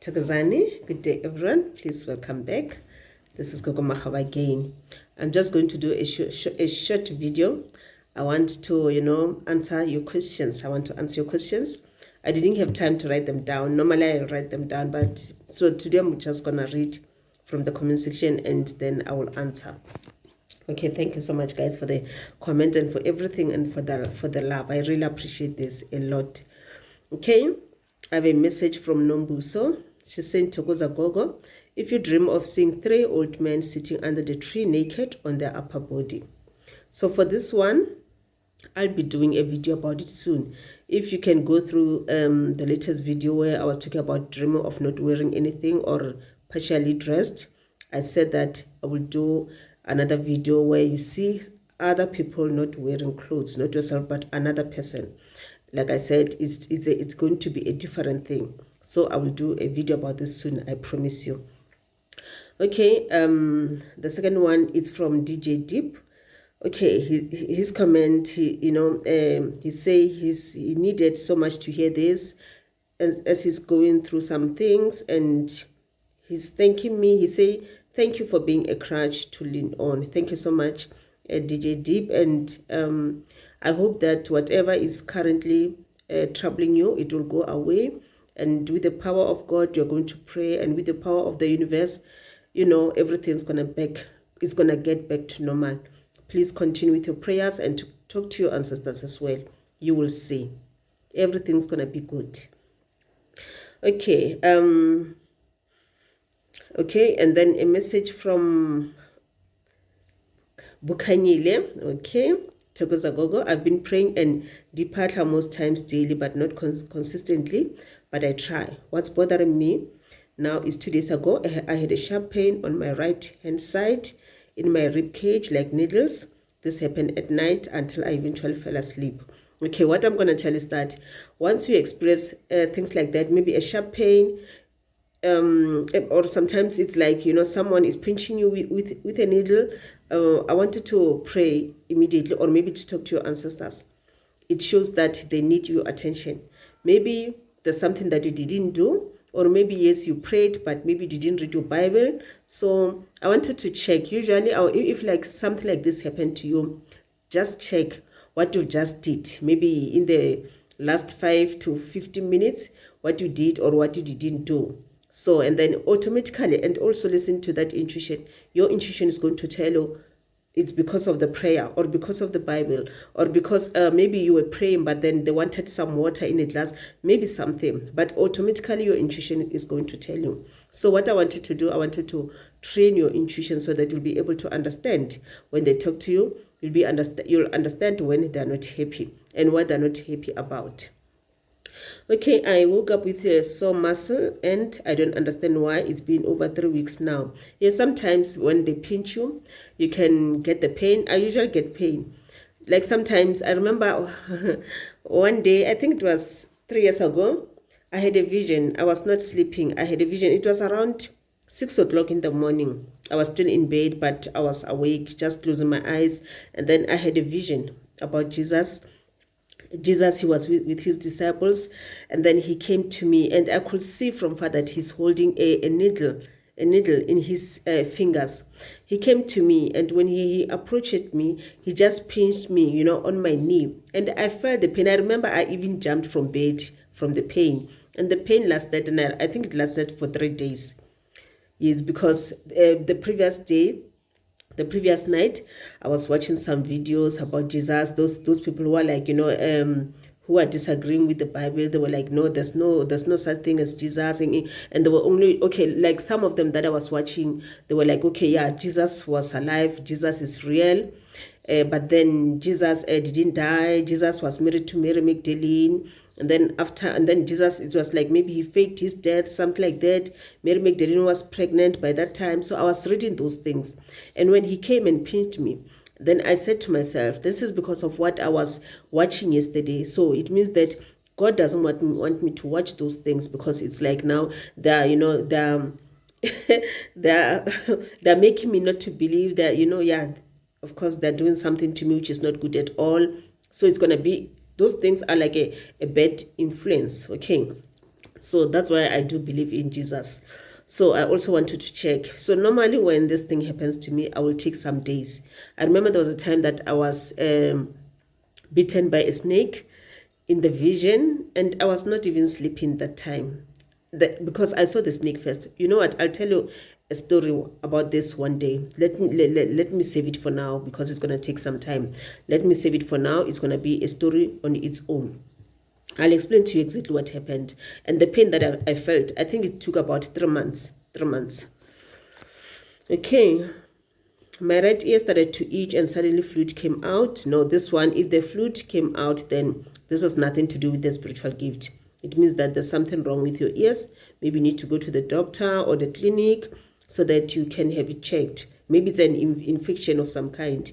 Thokozani, good day everyone. Please welcome back. This is Gogo Mahaba again. I'm just going to do a short video. I want to, answer your questions. I want to answer your questions. I didn't have time to write them down. Normally I write them down, but so today I'm just gonna read from the comment section and then I will answer. Okay, thank you so much guys for the comment and for everything and for the love. I really appreciate this a lot. Okay, I have a message from Nombuso. She's saying, Thokoza Gogo, if you dream of seeing 3 old men sitting under the tree naked on their upper body. So for this one, I'll be doing a video about it soon. If you can go through the latest video where I was talking about dreaming of not wearing anything or partially dressed, I said that I will do another video where you see other people not wearing clothes, not yourself, but another person. Like I said, it's going to be a different thing. So I will do a video about this soon, I promise you. Okay, the second one is from DJ Deep. Okay, his comment, he say he needed so much to hear this as he's going through some things, and he's thanking me. He say, thank you for being a crutch to lean on. Thank you so much, DJ Deep, and I hope that whatever is currently troubling you, it will go away. And with the power of God, you're going to pray, and with the power of the universe, everything's gonna get back to normal. Please continue with your prayers and to talk to your ancestors as well. You will see everything's gonna be good. Okay. Okay, and then a message from Buccaneer. Okay. Thokoza Gogo, I've been praying and depart most times daily, but not consistently, but I try. What's bothering me now is 2 days ago, I had a sharp pain on my right hand side in my rib cage, like needles. This happened at night until I eventually fell asleep. Okay, what I'm going to tell is that once you experience things like that, maybe a sharp pain, or sometimes it's like someone is pinching you with a needle, I wanted to pray immediately, or maybe to talk to your ancestors. It shows that they need your attention. Maybe there's something that you didn't do, or maybe yes, you prayed but maybe you didn't read your Bible. So I wanted to check. Usually if like something like this happened to you, just check what you just did, maybe in the last 5 to 15 minutes, what you did or what you didn't do. So, and then automatically, and also listen to that intuition. Your intuition is going to tell you it's because of the prayer, or because of the Bible, or because maybe you were praying but then they wanted some water in a glass, maybe something, but automatically your intuition is going to tell you. So what I wanted to do, I wanted to train your intuition so that you'll be able to understand when they talk to you. You'll understand when they're not happy and what they're not happy about. Okay, I woke up with a sore muscle and I don't understand why. It's been over 3 weeks now. Yeah, sometimes when they pinch you, you can get the pain. I usually get pain. Like sometimes, I remember one day, I think it was 3 years ago, I had a vision. I was not sleeping. I had a vision. It was around 6 o'clock in the morning. I was still in bed, but I was awake, just closing my eyes. And then I had a vision about Jesus. He was with his disciples, and then he came to me, and I could see from far that he's holding a needle in his fingers. He came to me, and when he approached me, he just pinched me, on my knee, and I felt the pain. I remember I even jumped from bed from the pain, and the pain lasted, and I think it lasted for 3 days. Yes, because the previous night, I was watching some videos about Jesus. Those people who are like, who are disagreeing with the Bible. They were like, no, there's no such thing as Jesus. And they were only, okay, like some of them that I was watching, they were like, okay, yeah, Jesus was alive. Jesus is real. But then Jesus didn't die. Jesus was married to Mary Magdalene. And then Jesus, it was like maybe he faked his death, something like that. Mary Magdalene was pregnant by that time. So I was reading those things. And when he came and pinched me, then I said to myself, this is because of what I was watching yesterday. So it means that God doesn't want me to watch those things, because it's like now they're they're making me not to believe that, yeah, of course they're doing something to me which is not good at all. So it's going to be, those things are like a bad influence. Okay, So that's why I do believe in Jesus. So I also wanted to check. So normally when this thing happens to me, I will take some days. I remember there was a time that I was bitten by a snake in the vision, and I was not even sleeping that time, because I saw the snake first. You know what? I'll tell you a story about this one day. Let me save it for now, because it's going to take some time. Let me save it for now. It's going to be a story on its own. I'll explain to you exactly what happened. And the pain that I felt, I think it took about 3 months. 3 months. Okay. My right ear started to itch and suddenly fluid came out. No, this one, if the fluid came out, then this has nothing to do with the spiritual gift. It means that there's something wrong with your ears. Maybe you need to go to the doctor or the clinic so that you can have it checked. Maybe it's an infection of some kind.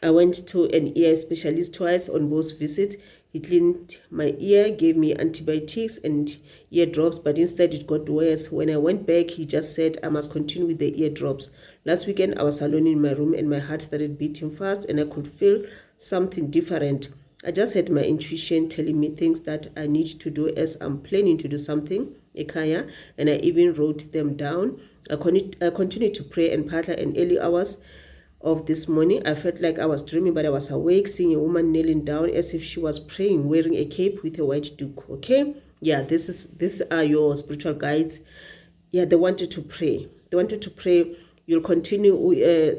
I went to an ear specialist twice on both visits. He cleaned my ear, gave me antibiotics and ear drops, but instead it got worse. When I went back, he just said I must continue with the ear drops. Last weekend, I was alone in my room and my heart started beating fast and I could feel something different. I just had my intuition telling me things that I need to do as I'm planning to do something, Ekaya, and I even wrote them down. I continued to pray and partner in early hours of this morning. I felt like I was dreaming, but I was awake, seeing a woman kneeling down as if she was praying, wearing a cape with a white duke. Okay, yeah, these are your spiritual guides. Yeah, they wanted to pray. They wanted to pray. You'll continue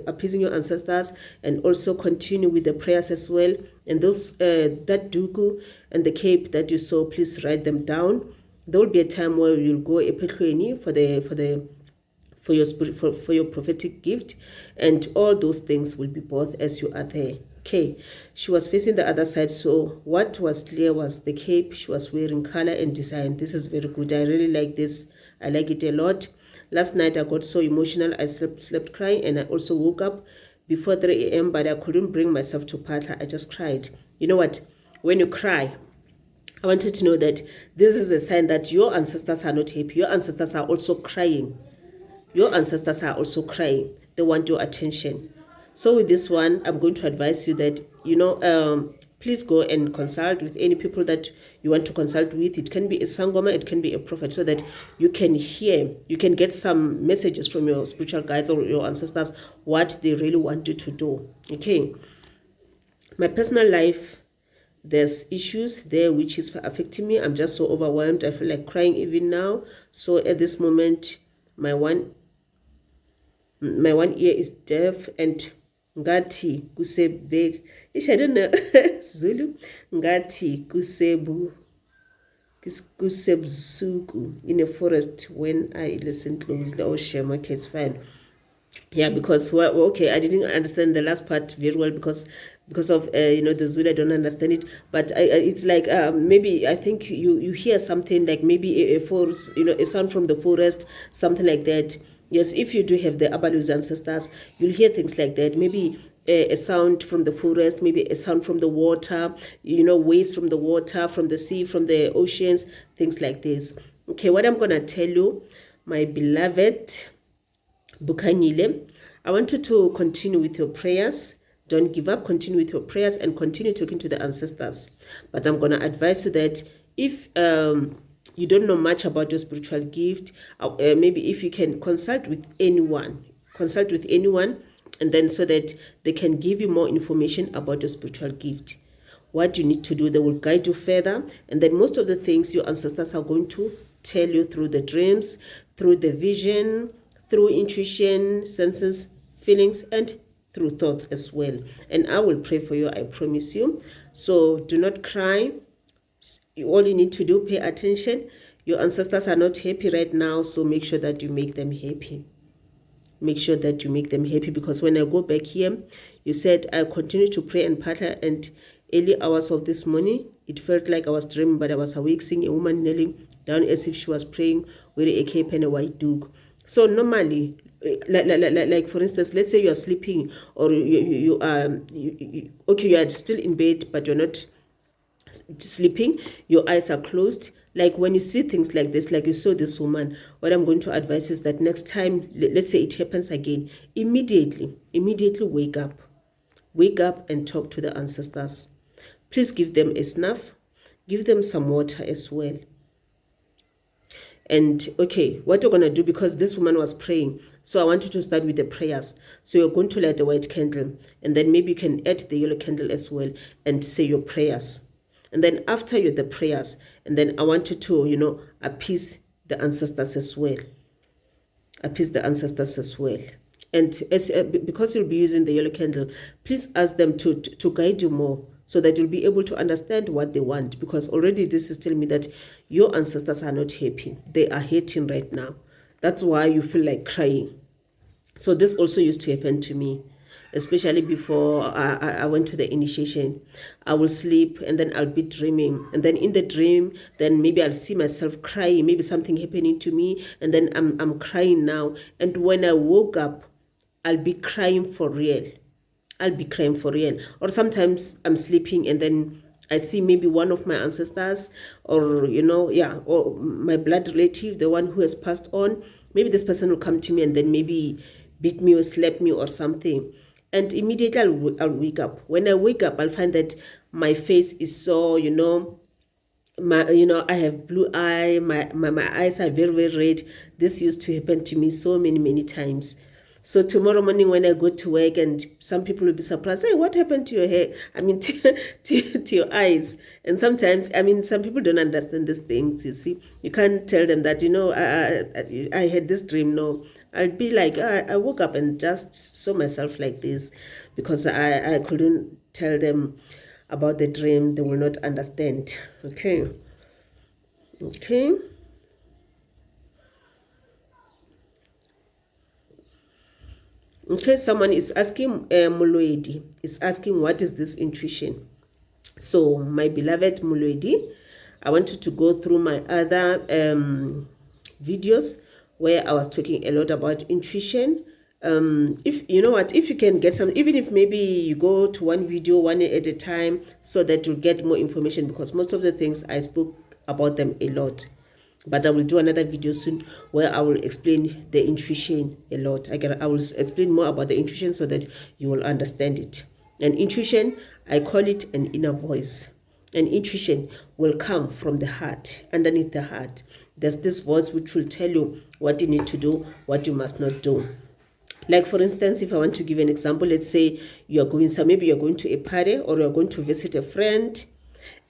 appeasing your ancestors and also continue with the prayers as well. And those that duku and the cape that you saw, please write them down. There will be a time where you'll go epetlueni for your spirit, for your prophetic gift, and all those things will be both as you are there. Okay, she was facing the other side, so what was clear was the cape she was wearing, color and design. This is very good. I really like this. I like it a lot. Last night I got so emotional. I slept crying, and I also woke up before 3 a.m. but I couldn't bring myself to partner. I just cried. You know what? When you cry, I wanted to know that this is a sign that your ancestors are not happy. Your ancestors are also crying. Your ancestors are also crying. They want your attention. So with this one, I'm going to advise you that, please go and consult with any people that you want to consult with. It can be a sangoma, it can be a prophet, so that you can hear, you can get some messages from your spiritual guides or your ancestors, what they really want you to do. Okay. My personal life, there's issues there which is affecting me. I'm just so overwhelmed. I feel like crying even now. So at this moment, my one ear is deaf, and ngathi kusebe, I don't know Zulu, ngathi kusebusuku in a forest when I listen closely. Oh shame, okay, it's fine. Yeah, because okay, I didn't understand the last part very well because of the Zulu. I don't understand it, but it's like maybe I think you hear something like maybe a forest, a sound from the forest, something like that. Yes, if you do have the Abalus ancestors, you'll hear things like that. Maybe a sound from the forest, maybe a sound from the water, waves from the water, from the sea, from the oceans, things like this. Okay, what I'm gonna tell you, my beloved Buccaneer, I want you to continue with your prayers. Don't give up. Continue with your prayers and continue talking to the ancestors. But I'm going to advise you that if you don't know much about your spiritual gift, maybe if you can consult with anyone, and then so that they can give you more information about your spiritual gift. What you need to do, they will guide you further. And then most of the things your ancestors are going to tell you through the dreams, through the vision, through intuition, senses, feelings, and through thoughts as well. And I will pray for you, I promise you. So do not cry. All you need to do, pay attention. Your ancestors are not happy right now, so make sure that you make them happy. Make sure that you make them happy, because when I go back here, you said I continue to pray and partner, and early hours of this morning, it felt like I was dreaming, but I was awake, seeing a woman kneeling down as if she was praying, wearing a cape and a white duke. So normally, like for instance, let's say you are sleeping, or you are still in bed, but you're not sleeping, your eyes are closed. Like when you see things like this, like you saw this woman, what I'm going to advise is that next time, let's say it happens again, immediately wake up and talk to the ancestors. Please give them a snuff, give them some water as well. And okay, what you're going to do, because this woman was praying, so I want you to start with the prayers. So you're going to light a white candle, and then maybe you can add the yellow candle as well and say your prayers. And then after you the prayers, and then I want you to, appease the ancestors as well. Appease the ancestors as well. And because you'll be using the yellow candle, please ask them to guide you more, so that you'll be able to understand what they want. Because already this is telling me that your ancestors are not happy. They are hating right now. That's why you feel like crying. So this also used to happen to me, especially before I went to the initiation. I will sleep and then I'll be dreaming. And then in the dream, then maybe I'll see myself crying, maybe something happening to me, and then I'm crying now. And when I woke up, I'll be crying for real. I'll be crying for real. Or sometimes I'm sleeping and then I see maybe one of my ancestors, or or my blood relative, the one who has passed on. Maybe this person will come to me and then maybe beat me or slap me or something. And immediately I'll wake up. When I wake up, I'll find that my face is so, I have blue eye, my eyes are very, very red. This used to happen to me so many times. So tomorrow morning when I go to work, and some people will be surprised, hey, what happened to your hair? I mean, to your eyes. And sometimes, some people don't understand these things, you see. You can't tell them that, I had this dream. No, I'll be like, I woke up and just saw myself like this, because I couldn't tell them about the dream. They will not understand. Okay. Okay, someone is asking, Muloedi is asking, what is this intuition? So, my beloved Muloedi, I want you to go through my other videos where I was talking a lot about intuition. If you know what, if you can get some, even if maybe you go to one video one at a time, so that you'll get more information, because most of the things I spoke about them a lot. But I will do another video soon where I will explain the intuition a lot. I will explain more about the intuition so that you will understand it. And intuition, I call it an inner voice. And intuition will come from the heart, underneath the heart. There's this voice which will tell you what you need to do, what you must not do. Like, for instance, if I want to give an example, let's say maybe you're going to a party, or you're going to visit a friend,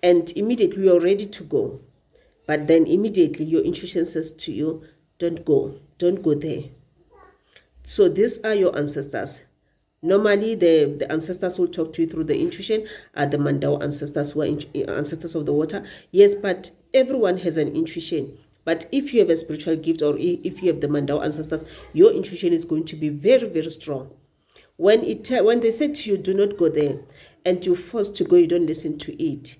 and immediately you're ready to go. But then immediately your intuition says to you, don't go there. So these are your ancestors. Normally, the ancestors will talk to you through the intuition, are the Mandao ancestors, who are ancestors of the water. Yes, but everyone has an intuition. But if you have a spiritual gift, or if you have the Mandao ancestors, your intuition is going to be very, very strong. When they say to you, do not go there, and you're forced to go, you don't listen to it,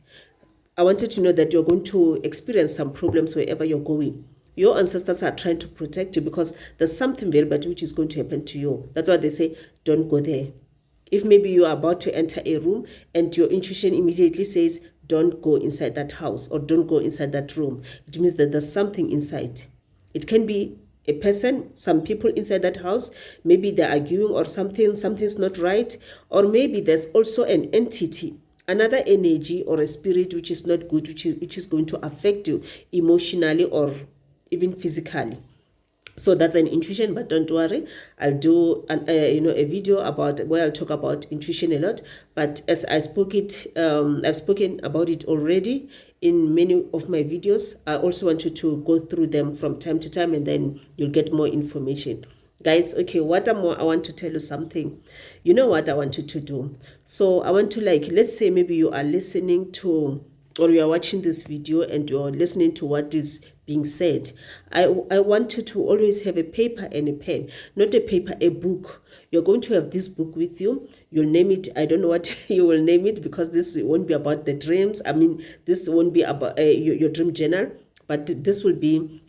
I wanted to know that you're going to experience some problems wherever you're going. Your ancestors are trying to protect you, because there's something very bad which is going to happen to you. That's why they say, don't go there. If maybe you are about to enter a room and your intuition immediately says, don't go inside that house, or don't go inside that room, it means that there's something inside. It can be a person, some people inside that house, maybe they're arguing or something's not right, or maybe there's also an entity, another energy or a spirit which is not good, which is going to affect you emotionally or even physically. So that's an intuition, but don't worry, I'll do a video about where I'll talk about intuition a lot. But as I spoke it, I've spoken about it already in many of my videos. I also want you to go through them from time to time, and then you'll get more information. Guys, okay, I want to tell you something. You know what I want you to do? So I want to, let's say maybe you are listening to, or you are watching this video and you're listening to what is being said. I want you to always have a paper and a pen. Not a paper, a book. You're going to have this book with you. You'll name it, I don't know what you will name it, because this won't be about the dreams. This won't be about your dream journal, but this will be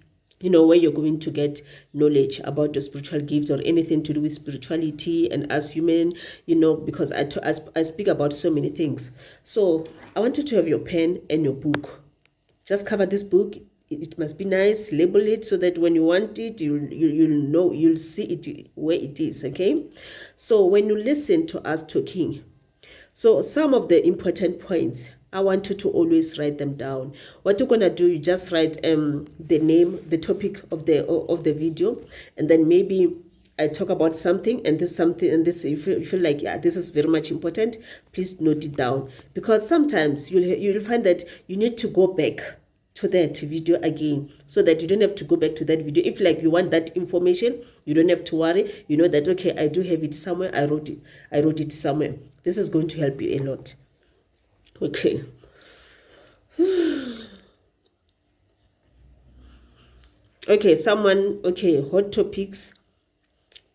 where you're going to get knowledge about your spiritual gifts, or anything to do with spirituality and as human, because I speak about so many things. So I want you to have your pen and your book. Just cover this book. It must be nice. Label it so that when you want it, you'll know, you'll see it where it is, okay? So when you listen to us talking, so some of the important points, I want you to always write them down. What you're gonna do, you just write the name, the topic of the video, and then maybe I talk about something, and this something, and this, you feel like, yeah, this is very much important, please note it down, because sometimes you'll find that you need to go back to that video again, so that you don't have to go back to that video. If like you want that information, you don't have to worry. You know that, okay, I do have it somewhere. I wrote it somewhere. This is going to help you a lot. Okay. Okay, okay, Hot Topics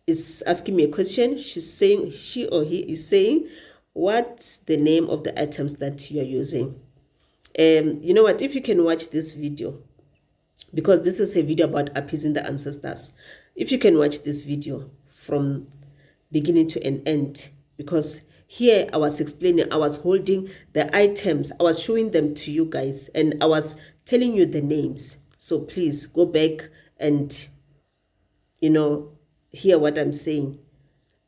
is asking me a question. She or he is saying, what's the name of the items that you're using? You know what, if you can watch this video, because this is a video about appeasing the ancestors, if you can watch this video from beginning to an end, because here I was explaining, I was holding the items, I was showing them to you guys, and I was telling you the names. So please go back and, you know, hear what I'm saying.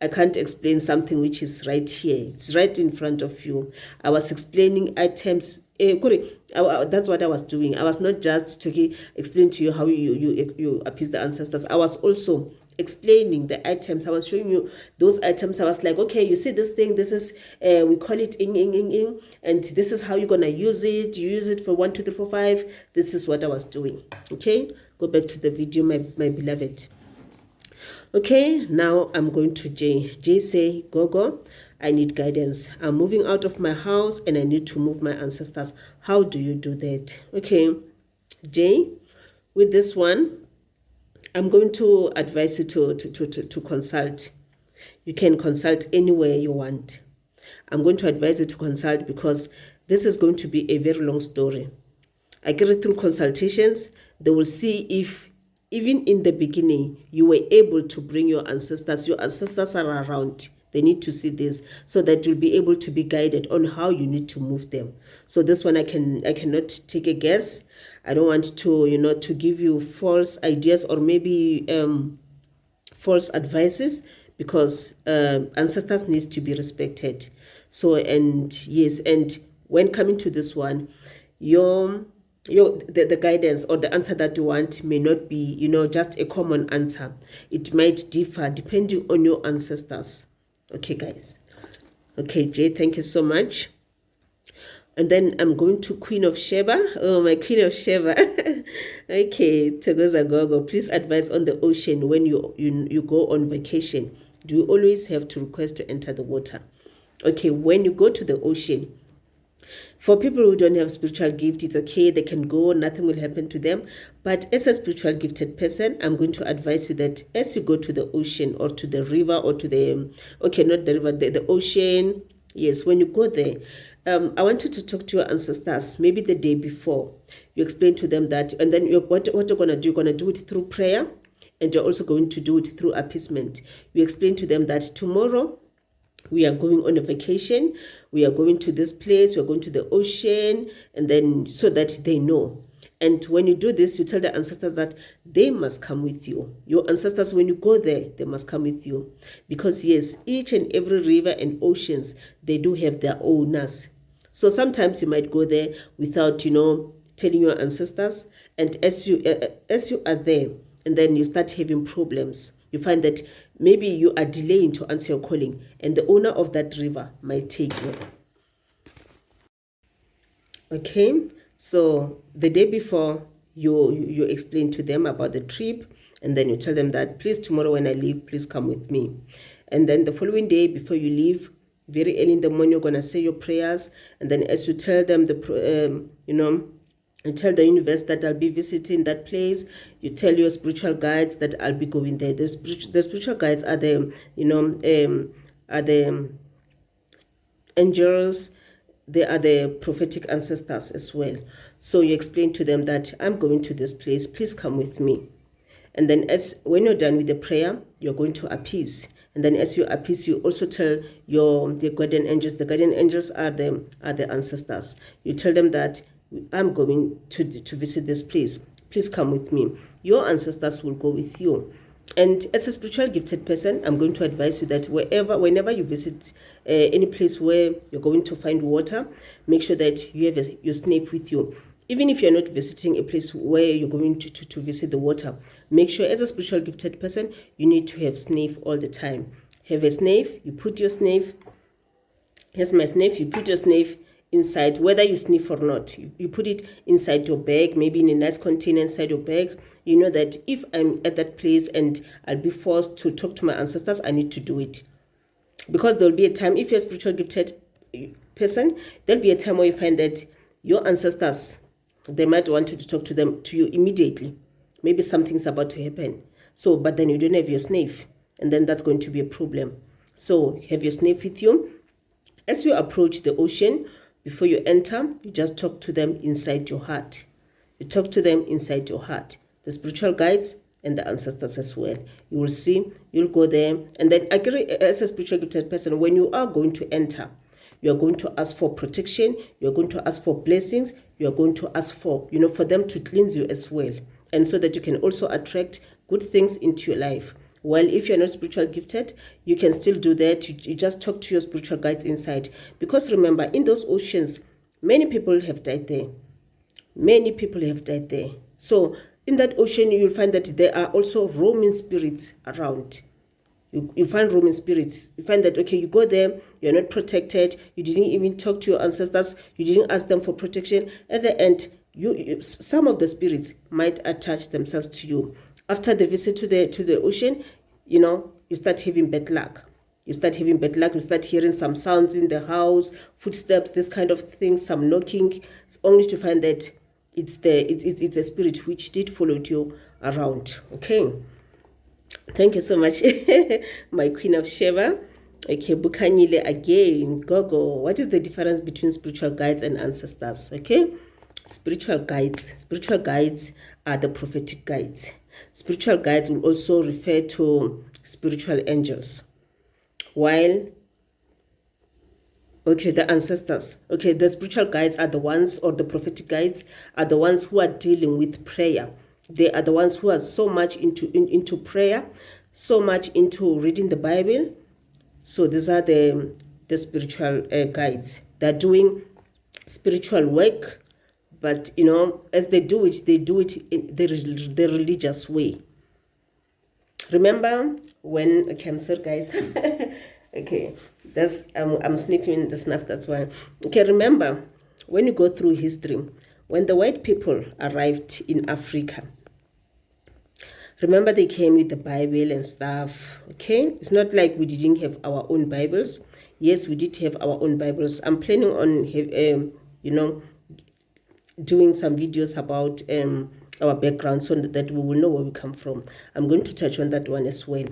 I can't explain something which is right here. It's right in front of you. I was explaining items. That's what I was doing. I was not just explaining to you how you appease the ancestors. I was also explaining the items. I was showing you those items. I was like, okay, you see this thing. This is we call it ing, and this is how you're gonna use it. You use it for 1, 2, 3, 4, 5. This is what I was doing. Okay, go back to the video, my beloved. Okay, now I'm going to J. J say, Gogo, I need guidance. I'm moving out of my house and I need to move my ancestors. How do you do that? Okay, J, with this one, I'm going to advise you to consult. You can consult anywhere you want. I'm going to advise you to consult because this is going to be a very long story. I get it through consultations. They will see if even in the beginning, you were able to bring your ancestors. Your ancestors are around. They need to see this so that you'll be able to be guided on how you need to move them. So this one, I cannot take a guess. I don't want to, to give you false ideas or maybe false advices, because ancestors needs to be respected. So, and yes, and when coming to this one, the guidance or the answer that you want may not be, just a common answer. It might differ depending on your ancestors. Okay, guys. Okay, Jay, thank you so much. And then I'm going to Queen of Sheba. Oh, my Queen of Sheba. Okay, Togoza Gogo, please advise on the ocean when you go on vacation. Do you always have to request to enter the water? Okay, when you go to the ocean, for people who don't have spiritual gift, it's okay. They can go. Nothing will happen to them. But as a spiritual gifted person, I'm going to advise you that as you go to the ocean or to the river or to the, okay, not the river, the ocean. Yes, when you go there, I want you to talk to your ancestors, maybe the day before. You explain to them that, and then what you're going to do, you're going to do it through prayer, and you're also going to do it through appeasement. You explain to them that tomorrow, we are going on a vacation, we are going to this place, we are going to the ocean, and then so that they know. And when you do this, you tell the ancestors that they must come with you. Your ancestors, when you go there, they must come with you. Because yes, each and every river and oceans, they do have their owners. So sometimes you might go there without, telling your ancestors. And as you are there, and then you start having problems, you find that maybe you are delaying to answer your calling, and the owner of that river might take you. Okay, so the day before, you explain to them about the trip, and then you tell them that, please, tomorrow when I leave, please come with me. And then the following day, before you leave, very early in the morning, you're going to say your prayers, and then as you tell them you tell the universe that I'll be visiting that place. You tell your spiritual guides that I'll be going there. The spiritual guides are the angels. They are the prophetic ancestors as well. So you explain to them that I'm going to this place. Please come with me. And then when you're done with the prayer, you're going to appease. And then as you appease, you also tell the guardian angels. The guardian angels are the ancestors. You tell them that I'm going to visit this place. Please come with me. Your ancestors will go with you. And as a spiritual gifted person, I'm going to advise you that whenever you visit any place where you're going to find water, make sure that you have your snake with you. Even if you're not visiting a place where you're going to visit the water, make sure as a spiritual gifted person, you need to have snake all the time. Have a snake, you put your snake, here's my snake, you put your snake inside, whether you sniff or not. You put it inside your bag, maybe in a nice container inside your bag. You know that if I'm at that place and I'll be forced to talk to my ancestors, I need to do it. Because there'll be a time, if you're a spiritual gifted person, there'll be a time where you find that your ancestors, they might want you to talk to you immediately. Maybe something's about to happen. So, but then you don't have your snake, and then that's going to be a problem. So have your snake with you. As you approach the ocean, before you enter, you just talk to them inside your heart. You talk to them inside your heart. The spiritual guides and the ancestors as well. You will see, you'll go there. And then as a spiritual gifted person, when you are going to enter, you are going to ask for protection. You are going to ask for blessings. You are going to ask for, for them to cleanse you as well. And so that you can also attract good things into your life. Well, if you're not spiritual gifted, you can still do that. You just talk to your spiritual guides inside. Because remember, in those oceans, many people have died there. Many people have died there. So in that ocean, you'll find that there are also roaming spirits around. You find roaming spirits. You find that, okay, you go there, you're not protected. You didn't even talk to your ancestors. You didn't ask them for protection. At the end, some of the spirits might attach themselves to you. After the visit to the ocean, you start having bad luck. You start having bad luck. You start hearing some sounds in the house, footsteps, this kind of thing, some knocking, only to find that it's a spirit which did follow you around. Okay. Thank you so much, my Queen of Sheba. Okay, Buccaneer again. Gogo. What is the difference between spiritual guides and ancestors? Okay. Spiritual guides are the prophetic guides. Spiritual guides will also refer to spiritual angels, while the ancestors, the spiritual guides are the ones, or the prophetic guides are the ones who are dealing with prayer. They are the ones who are so much into prayer, so much into reading the Bible. So these are the spiritual guides. They're doing spiritual work. But, as they do it in the religious way. Remember when, okay, I'm sorry, guys. Okay, I'm sniffing the snuff, that's why. Okay, remember, when you go through history, when the white people arrived in Africa, remember they came with the Bible and stuff, okay? It's not like we didn't have our own Bibles. Yes, we did have our own Bibles. I'm planning on, doing some videos about our background so that we will know where we come from. I'm going to touch on that one as well.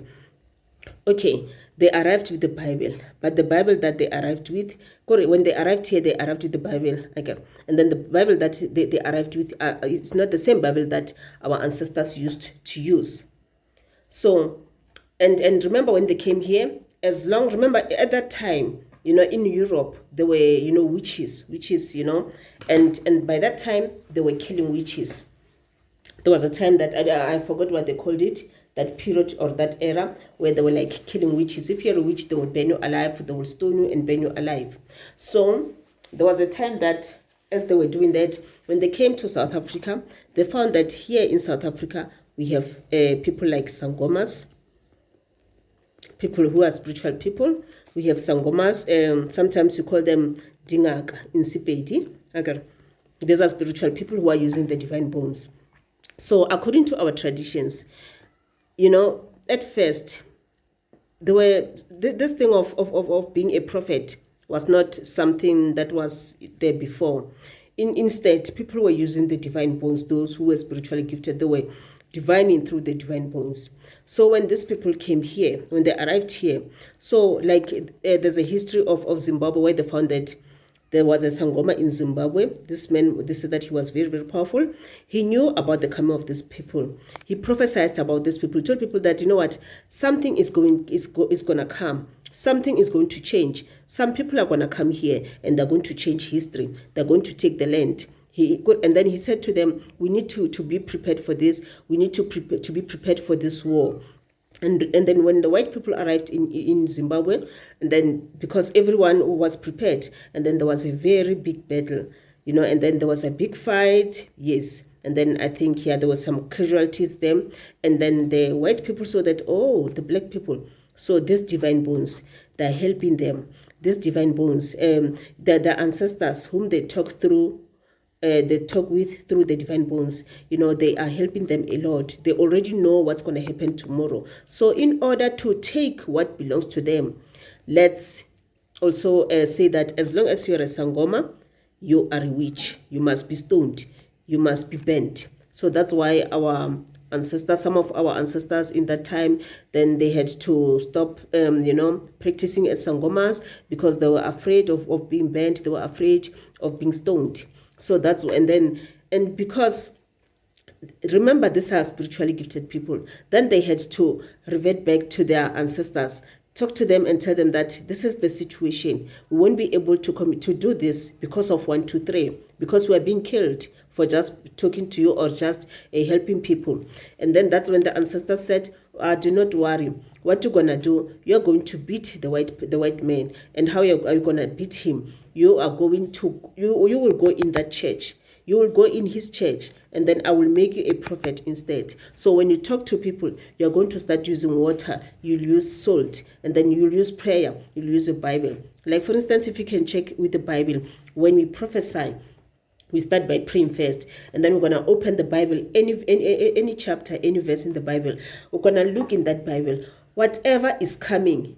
Okay, they arrived with the Bible, but the Bible that they arrived with, when they arrived here, they arrived with the Bible. Okay, and then the Bible that they arrived with, it's not the same Bible that our ancestors used to use. So, and remember when they came here, remember at that time, in Europe, there were, witches, and by that time, they were killing witches. There was a time that, I forgot what they called it, that period or that era, where they were like killing witches. If you're a witch, they will burn you alive, they will stone you and burn you alive. So, there was a time that, as they were doing that, when they came to South Africa, they found that here in South Africa, we have people like Sangomas, people who are spiritual people. We have Sangomas, sometimes you call them Dingaka in Sepedi. Okay. These are spiritual people who are using the divine bones. So according to our traditions, at first, this thing of being a prophet was not something that was there before. Instead, people were using the divine bones. Those who were spiritually gifted, they were divining through the divine bones. So when these people came here, when they arrived here, so like there's a history of Zimbabwe where they found that there was a Sangoma in Zimbabwe. This man, they said that he was very, very powerful. He knew about the coming of these people. He prophesied about these people. He told people that, something is going to come. Something is going to change. Some people are going to come here and they're going to change history. They're going to take the land. And then he said to them, we need to be prepared for this. We need to be prepared for this war. And then when the white people arrived in Zimbabwe, and then because everyone was prepared, and then there was a very big battle, and then there was a big fight, yes. And then I think, yeah, there was some casualties there. And then the white people saw that, oh, the black people, so these divine bones, they're helping them. These divine bones, the ancestors whom they talked through, they talk with through the divine bones, they are helping them a lot. They already know what's going to happen tomorrow. So in order to take what belongs to them, let's also say that as long as you're a Sangoma, you are a witch. You must be stoned. You must be burned. So that's why our ancestors, some of our ancestors in that time, then they had to stop, practicing as Sangomas, because they were afraid of being burned. They were afraid of being stoned. So that's, and because remember, these are spiritually gifted people, then they had to revert back to their ancestors, talk to them and tell them that this is the situation. We won't be able to do this because of 1, 2, 3, because we are being killed for just talking to you or just helping people. And then that's when the ancestors said, do not worry. What you're gonna do, you're going to beat the white man. And how are you gonna beat him? You are going to, you will go in that church. You will go in his church, and then I will make you a prophet instead. So when you talk to people, you're going to start using water, you'll use salt, and then you'll use prayer, you'll use the Bible. Like for instance, if you can check with the Bible, when we prophesy, we start by praying first, and then we're going to open the Bible, any chapter, any verse in the Bible. We're going to look in that Bible. Whatever is coming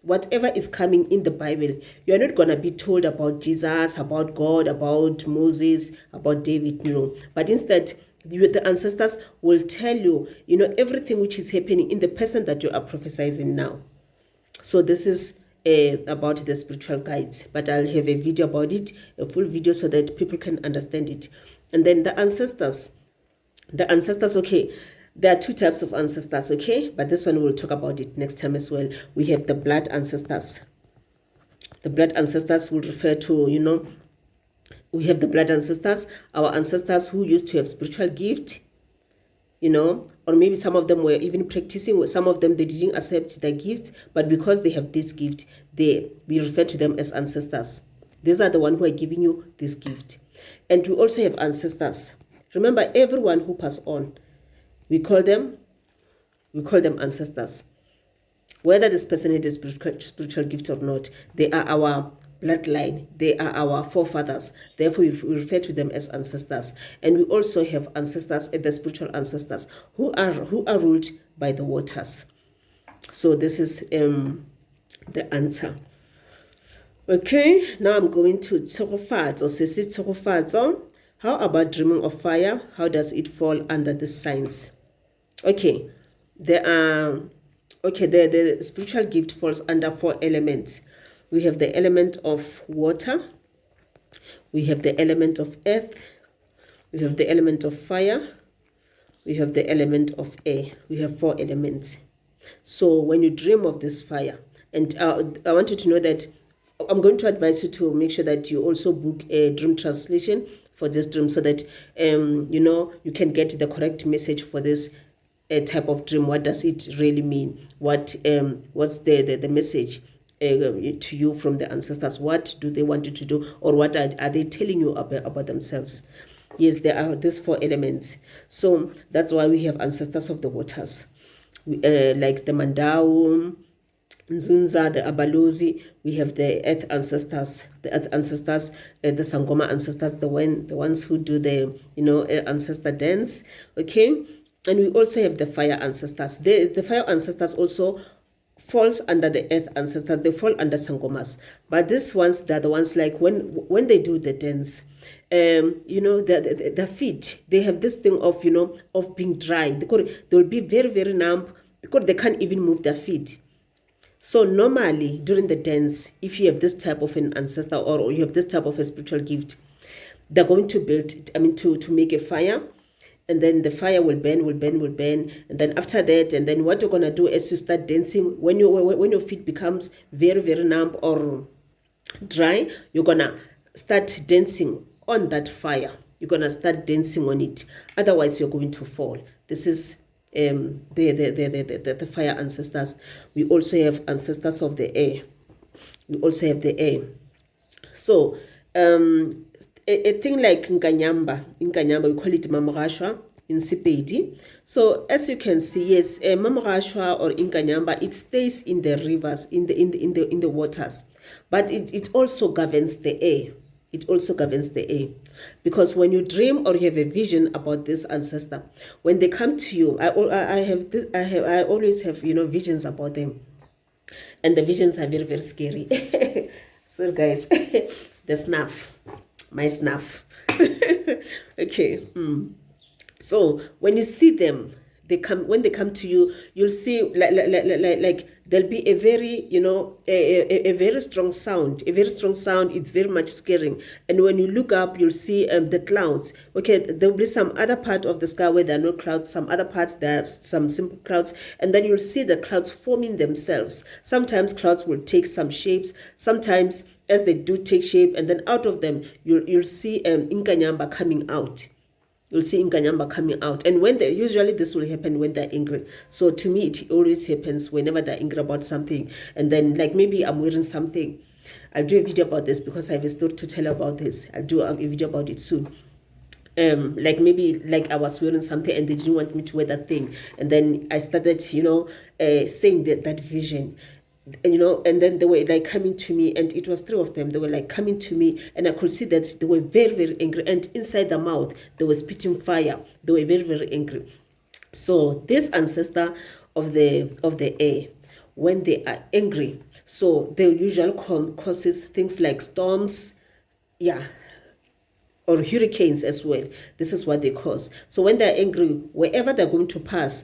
in the Bible, you're not going to be told about Jesus, about God, about Moses, about David, no. But instead, the ancestors will tell you, everything which is happening in the person that you are prophesying now. So this is about the spiritual guides, but I'll have a video about it, a full video, so that people can understand it. And then the ancestors, okay, there are 2 types of ancestors, okay? But this one we'll talk about it next time as well. We have the blood ancestors. The blood ancestors will refer to, we have the blood ancestors, our ancestors who used to have spiritual gift, or maybe some of them were even practicing. Some of them, they didn't accept the gift, but because they have this gift, we refer to them as ancestors. These are the ones who are giving you this gift. And we also have ancestors. Remember, everyone who passed on, we call them ancestors. Whether this person had a spiritual gift or not, they are our bloodline. They are our forefathers. Therefore, we refer to them as ancestors. And we also have ancestors, the spiritual ancestors, who are ruled by the waters. So this is the answer. Okay, now I'm going to Tsorofatso. How about dreaming of fire? How does it fall under the signs? Okay, the spiritual gift falls under 4 elements. We have the element of water, we have the element of earth, we have the element of fire, we have the element of air. We have 4 elements. So when you dream of this fire, and I want you to know that I'm going to advise you to make sure that you also book a dream translation for this dream, so that you can get the correct message for this type of dream. What does it really mean? What's the message to you from the ancestors? What do they want you to do, or what are they telling you about themselves? Yes, there are these 4 elements. So that's why we have ancestors of the waters, like the Mandau, Nzunza, the Abalozi. We have the earth ancestors, the Sangoma ancestors, the ones who do the ancestor dance. Okay, and we also have the fire ancestors. The fire ancestors also falls under the earth ancestors. They fall under Sangomas, but these ones, they're the ones like when they do the dance, the feet, they have this thing of of being dry. They'll be very, very numb because they can't even move their feet. So normally during the dance, if you have this type of an ancestor, or you have this type of a spiritual gift, they're going to to make a fire, and then the fire will burn, and then after that, and then what you're gonna do is you start dancing. When your feet becomes very, very numb or dry, you're gonna start dancing on that fire. You're gonna start dancing on it. Otherwise, you're going to fall. This is the fire ancestors. We also have ancestors of the air. We also have the air. So a thing like in Kanyamba, we call it Mamarashwa in Sepedi. So as you can see, yes, Mamarashwa or in Kanyamba, it stays in the rivers, in the waters, but it also governs the air. It also governs the air, because when you dream or you have a vision about this ancestor, when they come to you, I always have visions about them, and the visions are very, very scary. So guys, the snuff, my snuff. Okay. So when you see them, when they come to you, you'll see like there'll be a very a very strong sound. It's very much scaring. And when you look up, you'll see the clouds. Okay, there'll be some other part of the sky where there are no clouds, some other parts there are some simple clouds, and then you'll see the clouds forming themselves. Sometimes clouds will take some shapes, sometimes as they do take shape, and then out of them you'll see Inkanyamba coming out. You'll see Inkanyamba coming out. And when usually this will happen when they're angry. So to me, it always happens whenever they're angry about something. And then like maybe I'm wearing something. I'll do a video about this because I have a story to tell about this. I'll do a video about it soon. Like maybe like I was wearing something and they didn't want me to wear that thing. And then I started, saying that vision. And then they were like coming to me, and it was 3 of them. They were like coming to me, and I could see that they were very, very angry, and inside the mouth they were spitting fire. They were very, very angry. So this ancestor of the air, when they are angry, so they usually causes things like storms, or hurricanes as well. This is what they cause. So when they're angry, wherever they're going to pass,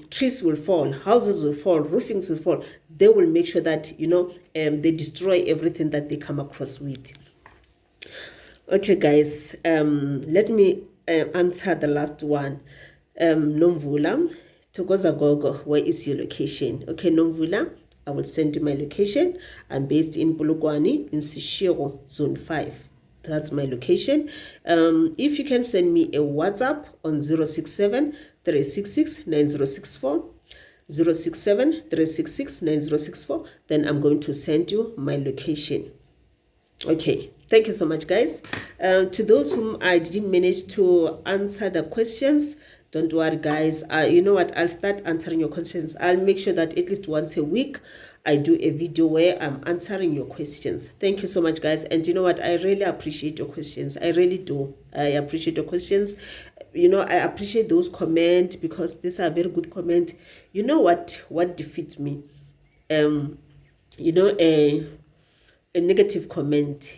trees will fall, houses will fall, roofings will fall. They will make sure that they destroy everything that they come across with. Okay, guys, let me answer the last one. Nomvula, Togoza Gogo, where is your location? Okay, Nomvula, I will send you my location. I'm based in Polokwane in Seshego, Zone 5. That's my location. If you can send me a WhatsApp on 067 366 9064, 067 366 9064, then I'm going to send you my location. Okay, thank you so much, guys. To those whom I didn't manage to answer the questions, don't worry, guys. You know what? I'll start answering your questions. I'll make sure that at least once a week I do a video where I'm answering your questions. Thank you so much, guys. And you know what? I really appreciate your questions. I really do. I appreciate your questions. I appreciate those comments because these are very good comments. You know what defeats me? A negative comment.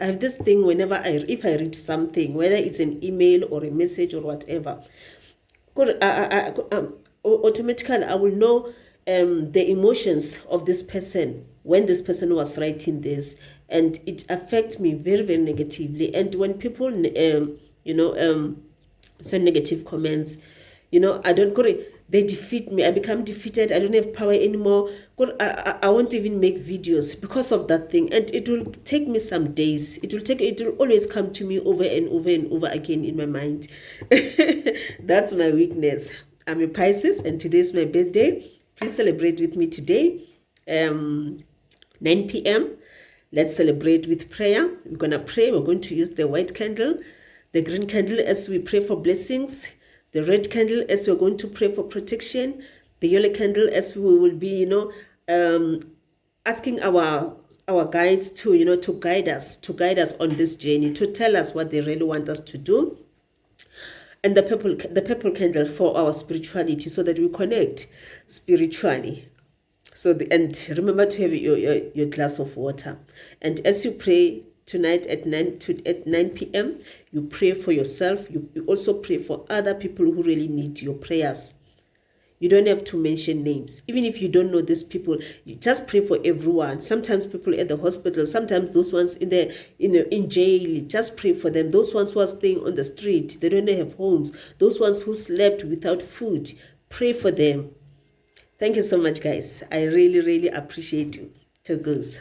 I have this thing whenever if I read something, whether it's an email or a message or whatever, automatically I will know the emotions of this person when this person was writing this, and it affects me very, very negatively. And when people send negative comments, I don't go. They defeat me. I become defeated. I don't have power anymore. I won't even make videos because of that thing. And it will take me some days. It will always come to me over and over and over again in my mind. That's my weakness. I'm a Pisces, and today is my birthday. Please celebrate with me today. 9 p.m. Let's celebrate with prayer. We're going to pray. We're going to use the white candle, the green candle as we pray for blessings, the red candle as we're going to pray for protection, the yellow candle as we will be, asking our guides to guide us on this journey, to tell us what they really want us to do. And the purple candle for our spirituality, so that we connect spiritually. And remember to have your glass of water. And as you pray tonight at 9 p.m., you pray for yourself. You also pray for other people who really need your prayers. You don't have to mention names. Even if you don't know these people, you just pray for everyone. Sometimes people at the hospital, sometimes those ones in jail, just pray for them. Those ones who are staying on the street, they don't have homes. Those ones who slept without food, pray for them. Thank you so much, guys. I really, really appreciate you. To goes.